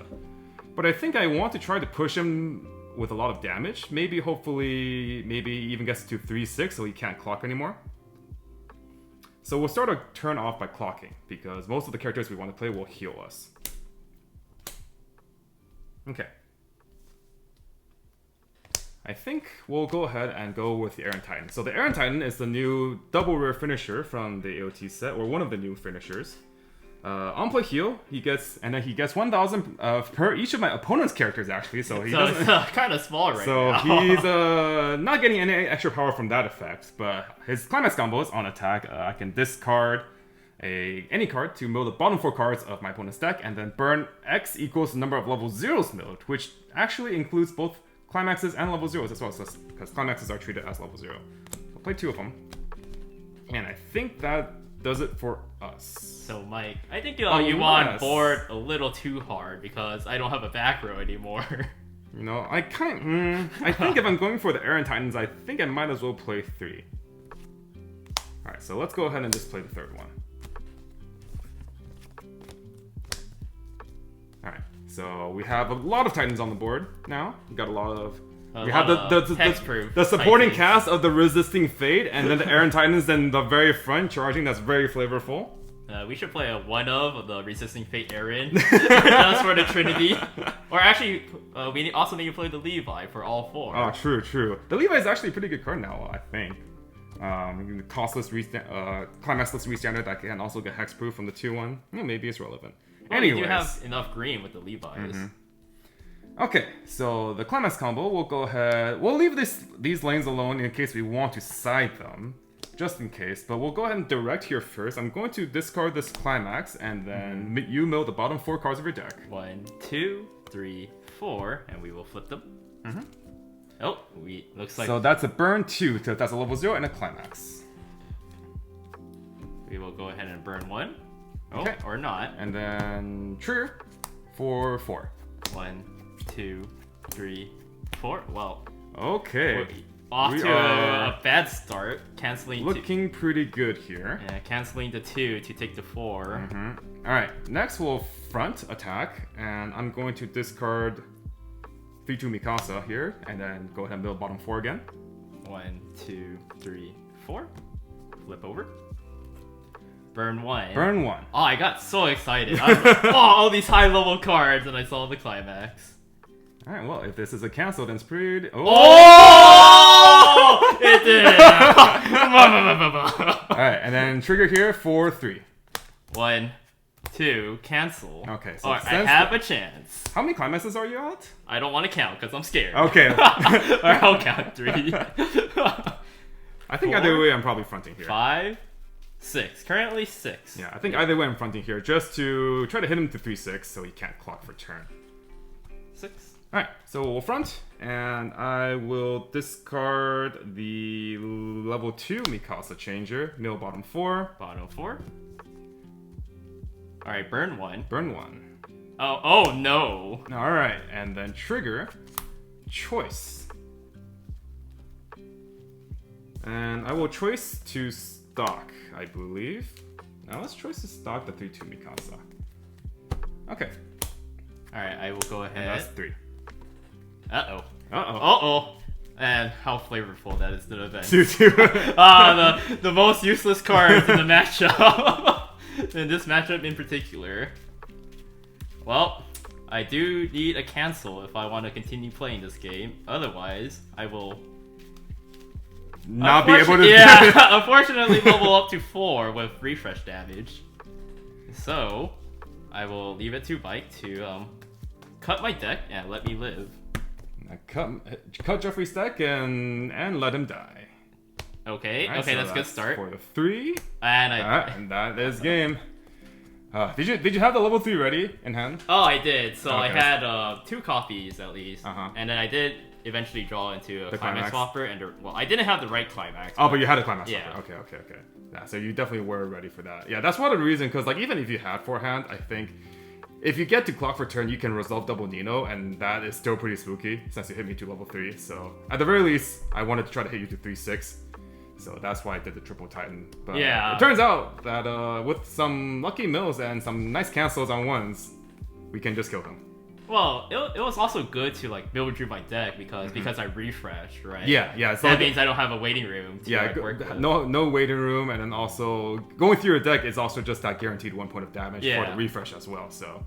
But I think I want to try to push him with a lot of damage. Maybe, hopefully, maybe even gets to 3/6 so he can't clock anymore. So we'll start our turn off by clocking, because most of the characters we want to play will heal us. Okay. I think we'll go ahead and go with the Iron Titan. So the Iron Titan is the new double rare finisher from the AOT set, or one of the new finishers. On play heal, he gets 1,000 per each of my opponent's characters actually. So he doesn't. It's kind of small right so now. he's not getting any extra power from that effect. But his climax combo is on attack. I can discard any card to mill the bottom 4 cards of my opponent's deck, and then burn X equals the number of level 0s milled, which actually includes both climaxes and level 0s as well, because climaxes are treated as level 0. I'll play 2 of them. And I think that does it for us. So Mike, I think you want board a little too hard because I don't have a back row anymore. You know, I think if I'm going for the Iron Titans, I think I might as well play 3. Alright, so let's go ahead and just play the 3rd one. Alright, so we have a lot of Titans on the board now. We got a lot of... We have the supporting Titans. cast of the Resisting Fate, and then the Iron Titans in the very front charging. That's very flavorful. We should play a one of the Resisting Fate Aaron just for the Trinity. Or actually, we also need to play the Levi for all 4. Oh, true. The Levi is actually a pretty good card now, I think. Costless climaxless restandard that can also get hexproof from the 2/1. Yeah, maybe it's relevant. Well, Anyways, you do have enough green with the Levi's. Okay, so the climax combo, we'll go ahead. We'll leave these lanes alone in case we want to side them, just in case. But we'll go ahead and direct here first. I'm going to discard this climax, and then you mill the bottom 4 cards of your deck. 1, 2, 3, 4, and we will flip them. Oh, looks like so that's a burn 2. So that's a level 0 and a climax. we will go ahead and burn 1. Oh, Okay. or not. And then trigger for 4. 1, 2, 3, 4. Well, Okay. we're off We to are a bad start. Canceling looking pretty good here. canceling the 2 to take the 4. Alright, next we'll front attack, and I'm going to discard 3/2 Mikasa here, and then go ahead and build bottom 4 again. 1, 2, 3, 4. Flip over. Burn 1. Burn 1. Oh, I got so excited. I was like, oh, all these high level cards, and I saw the climax. Alright, well, if this is a cancel, then it's pretty... Oh! It did! Alright, and then trigger here for 3. 1, 2, cancel. Okay, so Or I have a chance. How many climaxes are you at? I don't want to count because I'm scared. Okay. Or I'll count 3. I think 4, either way I'm probably fronting here. 5, 6. Currently 6. Yeah, I think either way I'm fronting here, just to try to hit him to 3/6 so he can't clock for turn. 6. Alright, so we'll front, and I will discard the level 2 Mikasa changer, mill bottom 4. Bottom 4. Alright, burn 1. Burn 1. Oh no! Alright, and then trigger choice. And I will choice to stock, I believe. Now let's choice to stock the 3-2 Mikasa. Okay. Alright, I will go ahead. And that's 3. Uh-oh. Uh-oh. Uh-oh. And how flavorful that is to the event. 2-2. The most useless cards in the matchup. In this matchup in particular. Well, I do need a cancel if I want to continue playing this game. Otherwise, I will... Not be able to... Yeah, unfortunately level up to 4 with refresh damage. So, I will leave it to Mike to cut my deck and let me live. Cut Jeffrey's deck and let him die. Okay, Right, okay, so that's a good start. For the 3. And and that is game. Did you have the level 3 ready in hand? Oh, I did. So I Okay. had 2 copies at least. Uh-huh. And then I did eventually draw into a The climax climax? swapper. And well, I didn't have the right climax. Oh, but you had a climax. Yeah. Okay. Yeah, so you definitely were ready for that. Yeah, that's one of the reasons, because like even if you had forehand, I think if you get to clock for turn, you can resolve double Nino, and that is still pretty spooky since you hit me to level 3. So at the very least, I wanted to try to hit you to 3-6. So that's why I did the triple Titan. But Yeah. it turns out that with some lucky mills and some nice cancels on ones, we can just kill them. Well, it was also good to like build through my deck because I refreshed, right? Yeah. So that means I don't have a waiting room to like, work with. No waiting room, and then also going through your deck is also just that guaranteed 1 point of damage for the refresh as well. So,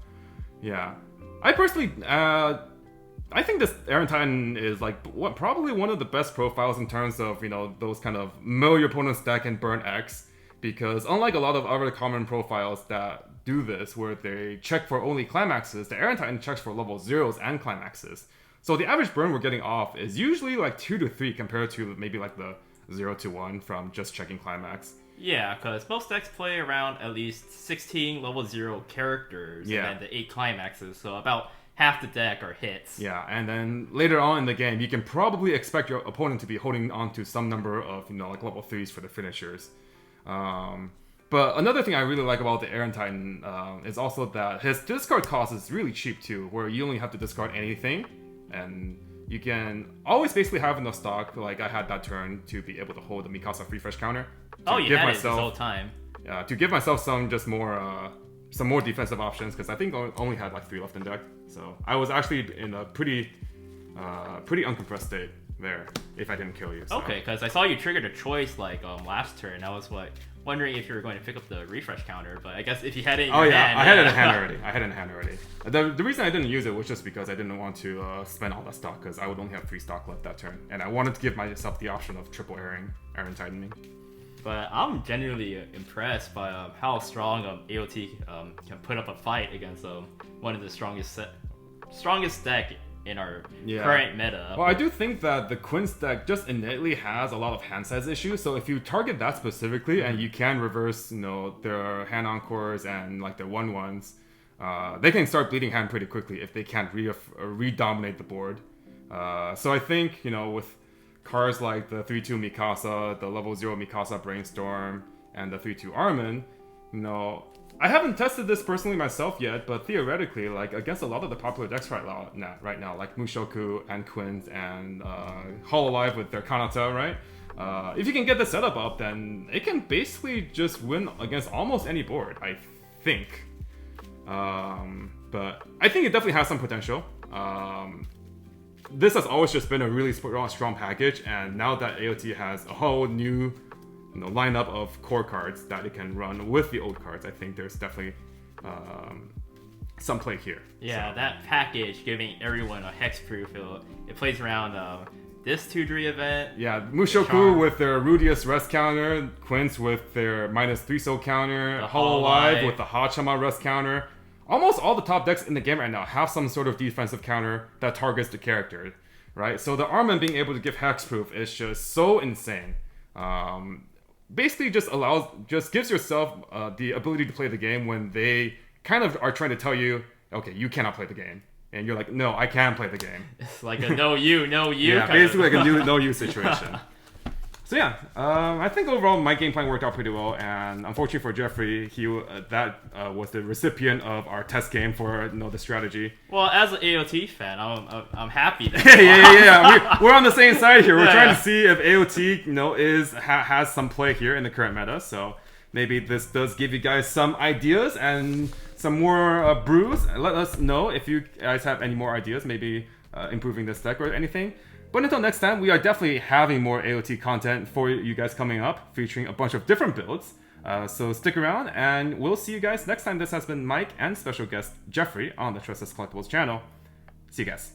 yeah, I personally, I think this Aaron Titan is like probably one of the best profiles in terms of those kind of mill your opponent's deck and burn X, because unlike a lot of other common profiles that do this where they check for only climaxes, the Aaron Titan checks for level 0s and climaxes. So the average burn we're getting off is usually like 2 to 3 compared to maybe like the 0 to 1 from just checking climax. Yeah, because most decks play around at least 16 level 0 characters and then the 8 climaxes, so about half the deck are hits. Yeah, and then later on in the game, you can probably expect your opponent to be holding on to some number of like level 3s for the finishers. But another thing I really like about the Aaron Titan is also that his discard cost is really cheap too, where you only have to discard anything, and you can always basically have enough stock, like I had that turn, to be able to hold the Mikasa refresh counter. Oh, you had it this whole time. To give myself some more defensive options, because I think I only had like 3 left in deck. So I was actually in a pretty uncompressed state there if I didn't kill you. So. Okay, because I saw you triggered a choice like last turn. I was wondering if you were going to pick up the refresh counter, but I guess if you had it in your hand... I had it in hand already. The reason I didn't use it was just because I didn't want to spend all that stock, because I would only have 3 stock left that turn, and I wanted to give myself the option of triple Aaron Titaning. But I'm genuinely impressed by how strong AOT can put up a fight against one of the strongest deck in our current meta. Well, I do think that the Quints deck just innately has a lot of hand size issues. So if you target that specifically and you can reverse, their hand encores and like their 1/1s, they can start bleeding hand pretty quickly if they can't re-dominate the board. So I think, with cards like the 3-2 Mikasa, the level 0 Mikasa Brainstorm, and the 3-2 Armin, I haven't tested this personally myself yet, but theoretically, like against a lot of the popular decks right now, like Mushoku and Quints and Hololive with their Kanata, right? If you can get the setup up, then it can basically just win against almost any board, I think. But I think it definitely has some potential. This has always just been a really strong package, and now that AOT has a whole new lineup of core cards that it can run with the old cards, I think there's definitely some play here. Yeah, so. That package giving everyone a hexproof, it plays around this 2-3 event. Yeah, Mushoku with their Rudius rest counter, Quints with their -3 soul counter, Hololive with the Hachama rest counter. Almost all the top decks in the game right now have some sort of defensive counter that targets the character, right? So the Armin being able to give hexproof is just so insane. Basically just gives yourself the ability to play the game when they kind of are trying to tell you, okay, you cannot play the game. And you're like, no, I can play the game. It's like a no you. Yeah, basically like a no you situation. So yeah, I think overall my game plan worked out pretty well, and unfortunately for Jeffrey, that was the recipient of our test game for the strategy. Well, as an AOT fan, I'm happy that. yeah. We're on the same side here. We're trying to see if AOT has some play here in the current meta. So maybe this does give you guys some ideas and some more brews. Let us know if you guys have any more ideas, maybe improving this deck or anything. But until next time, we are definitely having more AOT content for you guys coming up, featuring a bunch of different builds. So stick around, and we'll see you guys next time. This has been Mike and special guest Jeffrey on the Tressa's Collectibles channel. See you guys.